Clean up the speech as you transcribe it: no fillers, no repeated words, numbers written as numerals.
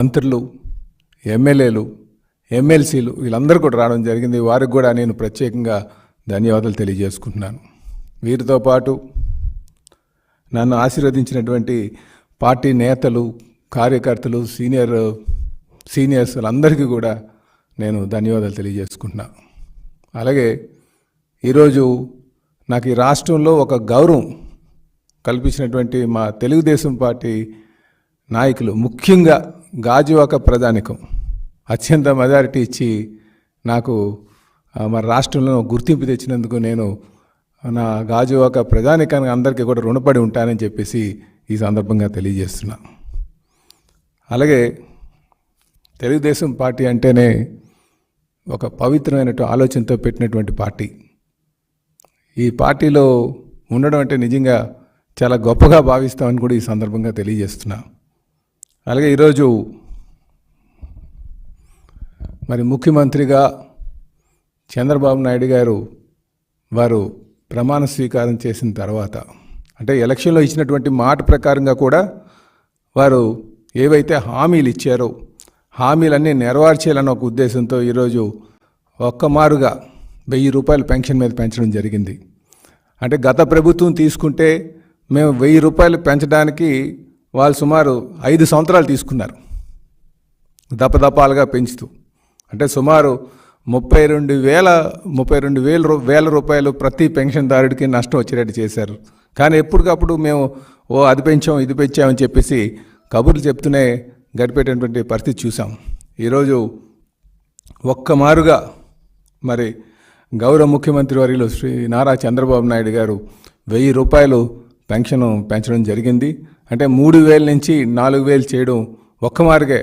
మంత్రులు, ఎమ్మెల్యేలు, ఎమ్మెల్సీలు వీళ్ళందరూ కూడా రావడం జరిగింది. వారికి కూడా నేను ప్రత్యేకంగా ధన్యవాదాలు తెలియజేసుకుంటున్నాను. వీరితో పాటు నన్ను ఆశీర్వదించినటువంటి పార్టీ నేతలు, కార్యకర్తలు, సీనియర్స్ వాళ్ళందరికీ కూడా నేను ధన్యవాదాలు తెలియజేసుకుంటున్నాను. అలాగే ఈరోజు నాకు ఈ రాష్ట్రంలో ఒక గౌరవం కల్పించినటువంటి మా తెలుగుదేశం పార్టీ నాయకులు, ముఖ్యంగా గాజువాక ప్రజానికం అత్యంత మెజారిటీ ఇచ్చి నాకు మన రాష్ట్రంలో గుర్తింపు తెచ్చినందుకు నేను నా గాజువాక ప్రజానికానికి అందరికీ కూడా రుణపడి ఉంటానని చెప్పేసి ఈ సందర్భంగా తెలియజేస్తున్నా. అలాగే తెలుగుదేశం పార్టీ అంటేనే ఒక పవిత్రమైనటువంటి ఆలోచనతో పెట్టినటువంటి పార్టీ. ఈ పార్టీలో ఉండడం అంటే నిజంగా చాలా గొప్పగా భావిస్తామని కూడా ఈ సందర్భంగా తెలియజేస్తున్నా. అలాగే ఈరోజు మరి ముఖ్యమంత్రిగా చంద్రబాబు నాయుడు గారు వారు ప్రమాణ స్వీకారం చేసిన తర్వాత, అంటే ఎలక్షన్లో ఇచ్చినటువంటి మాట ప్రకారంగా కూడా వారు ఏవైతే హామీలు ఇచ్చారో హామీలన్నీ నెరవేర్చేయాలన్న ఒక ఉద్దేశంతో ఈరోజు ఒక్కమారుగా 1000 రూపాయలు పెన్షన్ మీద పెంచడం జరిగింది. అంటే గత ప్రభుత్వం తీసుకుంటే మేము 1000 రూపాయలు పెంచడానికి వాళ్ళు సుమారు 5 సంవత్సరాలు తీసుకున్నారు, దపదపాలుగా పెంచుతూ. అంటే సుమారు 32,000 రూపాయలు ప్రతి పెన్షన్దారుడికి నష్టం వచ్చేటట్టు చేశారు. కానీ ఎప్పటికప్పుడు మేము అది పెంచాం, ఇది పెంచామని చెప్పేసి కబుర్లు చెప్తూనే గడిపేటటువంటి పరిస్థితి చూసాం. ఈరోజు ఒక్కమారుగా మరి గౌరవ ముఖ్యమంత్రి వర్యులు శ్రీ నారా చంద్రబాబు నాయుడు గారు 1000 రూపాయలు పెన్షన్ పెంచడం జరిగింది. అంటే 3,000 నుంచి 4,000 చేయడం ఒక్కమారుగే